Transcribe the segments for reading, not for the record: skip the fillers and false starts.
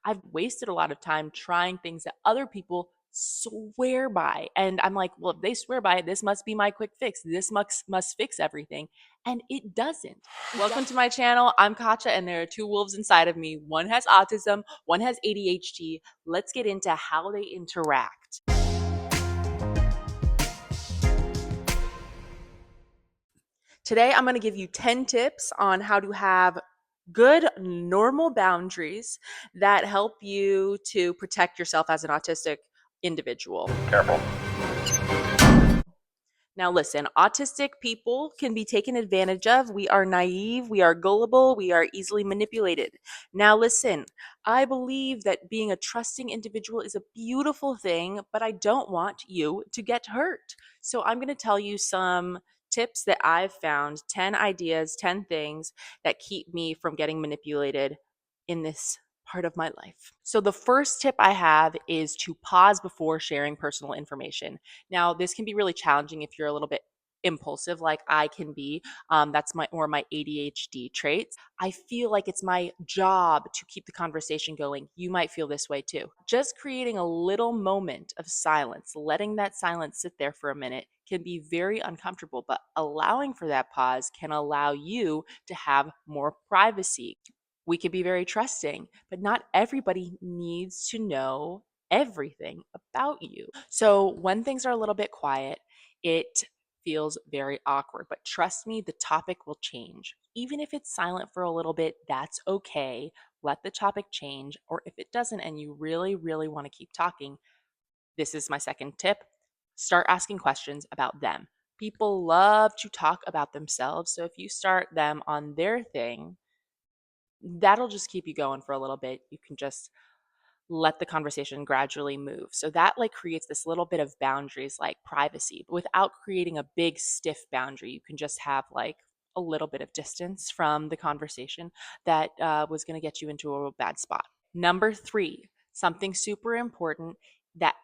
I've wasted a lot of time trying things that other people swear by. And I'm like, well, if they swear by it, this must be my quick fix. This must fix everything. And it doesn't. Welcome to my channel. I'm Katja, and there are two wolves inside of me. One has autism, one has ADHD. Let's get into how they interact. Today, I'm going to give you 10 tips on how to have good, normal boundaries that help you to protect yourself as an autistic individual. Careful. Now, listen, autistic people can be taken advantage of. We are naive, we are gullible, we are easily manipulated. Now, listen, I believe that being a trusting individual is a beautiful thing, but I don't want you to get hurt. So, I'm going to tell you some tips that I've found, 10 ideas, 10 things that keep me from getting manipulated in this part of my life. So, the first tip I have is to pause before sharing personal information. Now, this can be really challenging if you're a little bit impulsive, like I can be. That's my ADHD traits. I feel like it's my job to keep the conversation going. You might feel this way too. Just creating a little moment of silence, letting that silence sit there for a minute, can be very uncomfortable, but allowing for that pause can allow you to have more privacy. We can be very trusting, but not everybody needs to know everything about you. So when things are a little bit quiet, it feels very awkward. But trust me, the topic will change. Even if it's silent for a little bit, that's okay. Let the topic change. Or if it doesn't and you really, really want to keep talking, this is my second tip. Start asking questions about them. People love to talk about themselves. So if you start them on their thing, that'll just keep you going for a little bit. You can just let the conversation gradually move. So that like creates this little bit of boundaries like privacy, but without creating a big stiff boundary. You can just have like a little bit of distance from the conversation that was going to get you into a bad spot. Number three, something super important that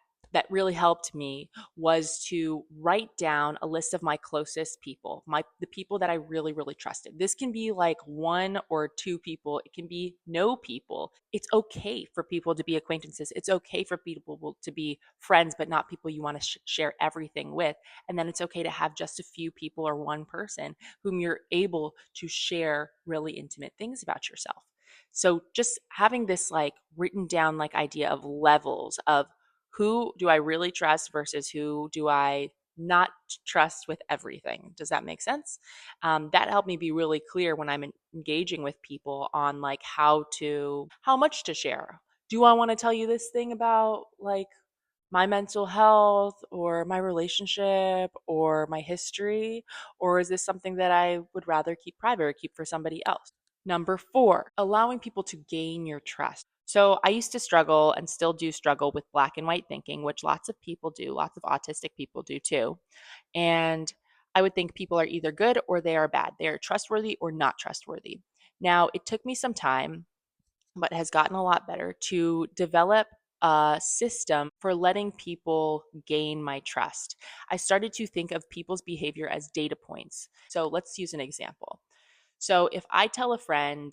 really helped me was to write down a list of my closest people, the people that I really really trusted. This can be like one or two people, it can be no people. It's okay for people to be acquaintances. It's okay for people to be friends, but not people you want to share everything with. And then it's okay to have just a few people or one person whom you're able to share really intimate things about yourself. So just having this like written down like idea of levels of who do I really trust versus who do I not trust with everything. Does that make sense? That helped me be really clear when I'm engaging with people on like how much to share. Do I want to tell you this thing about like my mental health or my relationship or my history? Or is this something that I would rather keep private or keep for somebody else? Number four, allowing people to gain your trust. So I used to struggle and still do struggle with black and white thinking, which lots of people do, lots of autistic people do too. And I would think people are either good or they are bad. They are trustworthy or not trustworthy. Now, it took me some time, but has gotten a lot better to develop a system for letting people gain my trust. I started to think of people's behavior as data points. So let's use an example. So if I tell a friend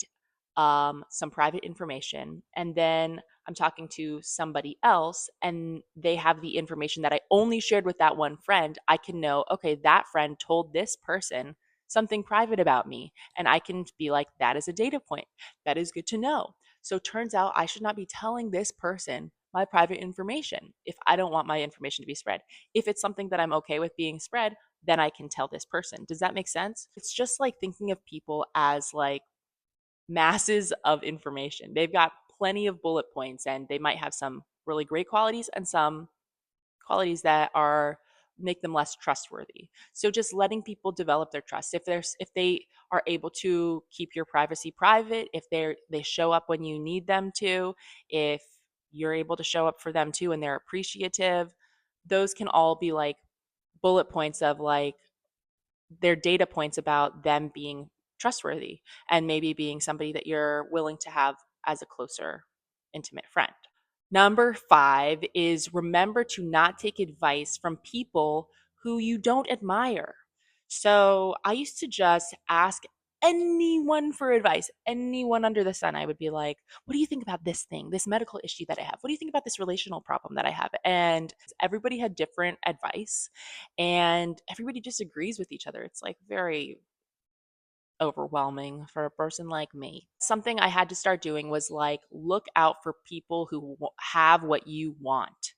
some private information and then I'm talking to somebody else and they have the information that I only shared with that one friend, I can know, okay, that friend told this person something private about me. And I can be like, that is a data point. That is good to know. So turns out I should not be telling this person my private information if I don't want my information to be spread. If it's something that I'm okay with being spread, then I can tell this person. Does that make sense? It's just like thinking of people as like masses of information. They've got plenty of bullet points and they might have some really great qualities and some qualities that are make them less trustworthy. So just letting people develop their trust. If they are able to keep your privacy private, if they show up when you need them to, if you're able to show up for them too and they're appreciative, those can all be like bullet points of like their data points about them being trustworthy and maybe being somebody that you're willing to have as a closer, intimate friend. Number five is remember to not take advice from people who you don't admire. So I used to just ask anyone for advice, anyone under the sun. I would be like, what do you think about this thing, this medical issue that I have? What do you think about this relational problem that I have? And everybody had different advice and everybody disagrees with each other. It's like very overwhelming for a person like me. Something I had to start doing was like look out for people who have what you want.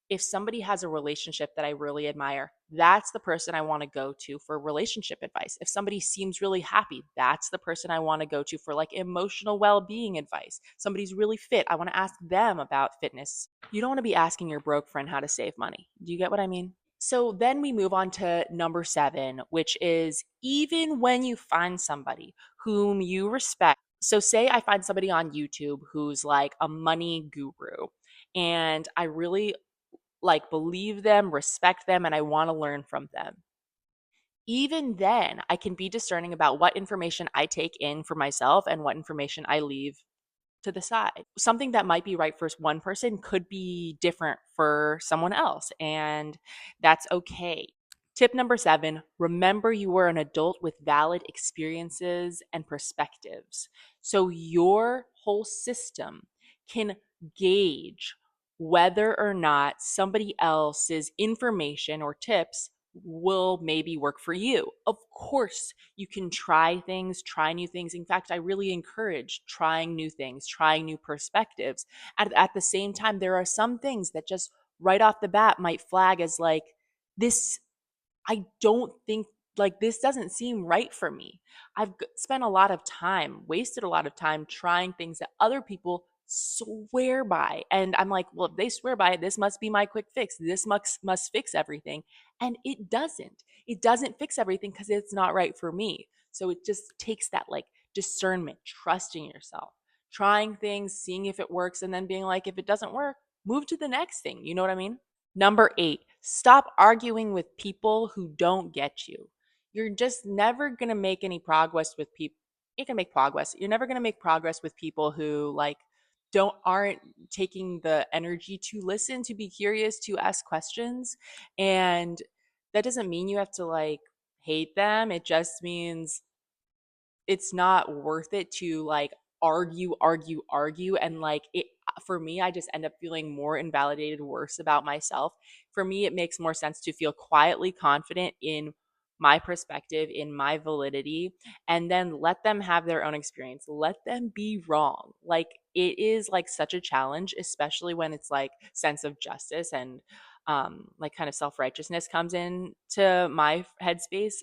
If somebody has a relationship that I really admire, that's the person I want to go to for relationship advice. If somebody seems really happy, that's the person I want to go to for like emotional well being advice. Somebody's really fit, I want to ask them about fitness. You don't want to be asking your broke friend how to save money. Do you get what I mean? So then we move on to number 7, which is even when you find somebody whom you respect. So, say I find somebody on YouTube who's like a money guru, and I really like believe them, respect them, and I want to learn from them. Even then, I can be discerning about what information I take in for myself and what information I leave to the side. Something that might be right for one person could be different for someone else, and that's okay. Tip number 7, remember you are an adult with valid experiences and perspectives. So your whole system can gauge whether or not somebody else's information or tips will maybe work for you. Of course, you can try things, try new things. In fact, I really encourage trying new things, trying new perspectives. At the same time, there are some things that just right off the bat might flag as like, this I don't think like this doesn't seem right for me. I've spent a lot of time, wasted a lot of time trying things that other people swear by. And I'm like, well, if they swear by it, this must be my quick fix. This must fix everything. And it doesn't. It doesn't fix everything because it's not right for me. So it just takes that like discernment, trusting yourself, trying things, seeing if it works, and then being like, if it doesn't work, move to the next thing. You know what I mean? Number 8, stop arguing with people who don't get you. You're just never going to make any progress with people. You can make progress. You're never going to make progress with people who like aren't taking the energy to listen, to be curious, to ask questions. And that doesn't mean you have to like hate them. It just means it's not worth it to like argue and like it for me I just end up feeling more invalidated, worse about myself. For me it makes more sense to feel quietly confident in my perspective, in my validity, and then let them have their own experience, let them be wrong. Like it is like such a challenge, especially when it's like sense of justice and like kind of self-righteousness comes in to my headspace.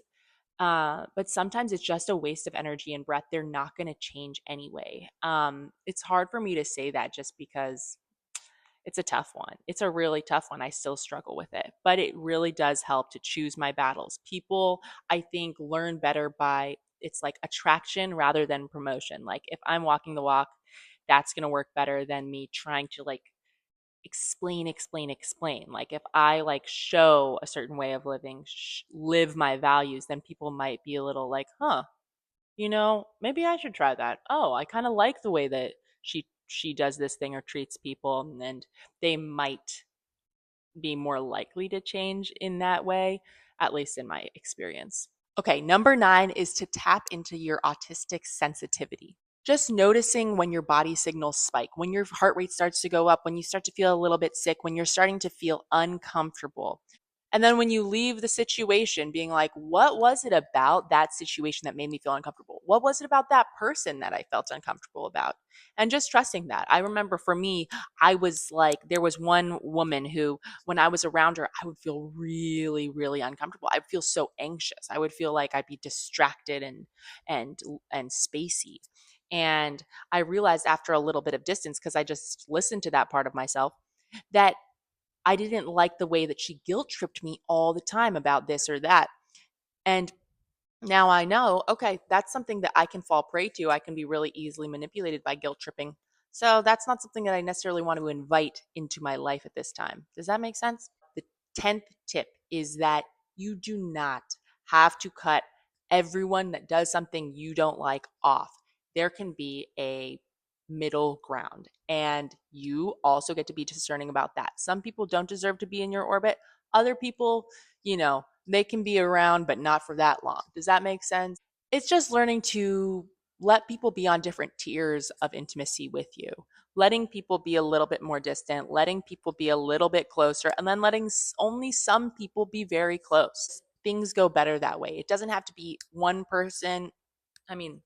But sometimes it's just a waste of energy and breath. They're not going to change anyway. It's hard for me to say that just because it's a tough one. It's a really tough one. I still struggle with it, but it really does help to choose my battles. People, I think, learn better by it's like attraction rather than promotion. Like if I'm walking the walk, that's going to work better than me trying to like explain. Like if I like show a certain way of living, live my values, then people might be a little like, huh, maybe I should try that. Oh, I kind of like the way that she does this thing or treats people, and they might be more likely to change in that way, at least in my experience. Okay, number 9 is to tap into your autistic sensitivity. Just noticing when your body signals spike, when your heart rate starts to go up, when you start to feel a little bit sick, when you're starting to feel uncomfortable. And then when you leave the situation being like, what was it about that situation that made me feel uncomfortable? What was it about that person that I felt uncomfortable about? And just trusting that. I remember for me, I was like, there was one woman who, when I was around her, I would feel really, really uncomfortable. I would feel so anxious. I would feel like I'd be distracted and and spacey. And I realized after a little bit of distance, because I just listened to that part of myself, that I didn't like the way that she guilt tripped me all the time about this or that. And now I know, okay, that's something that I can fall prey to. I can be really easily manipulated by guilt tripping. So that's not something that I necessarily want to invite into my life at this time. Does that make sense? The 10th tip is that you do not have to cut everyone that does something you don't like off. There can be a middle ground, and you also get to be discerning about that. Some people don't deserve to be in your orbit. Other people, they can be around, but not for that long. Does that make sense? It's just learning to let people be on different tiers of intimacy with you, letting people be a little bit more distant, letting people be a little bit closer, and then letting only some people be very close. Things go better that way. It doesn't have to be one person. I mean,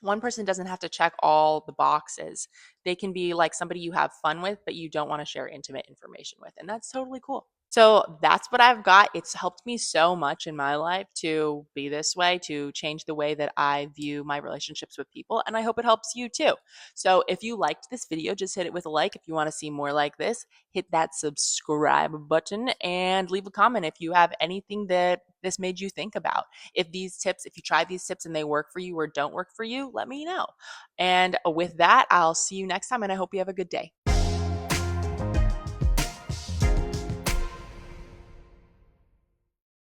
one person doesn't have to check all the boxes. They can be like somebody you have fun with, but you don't want to share intimate information with. And that's totally cool. So that's what I've got. It's helped me so much in my life to be this way, to change the way that I view my relationships with people. And I hope it helps you too. So if you liked this video, just hit it with a like. If you want to see more like this, hit that subscribe button and leave a comment if you have anything that this made you think about. If these tips, if you try these tips and they work for you or don't work for you, let me know. And with that, I'll see you next time and I hope you have a good day.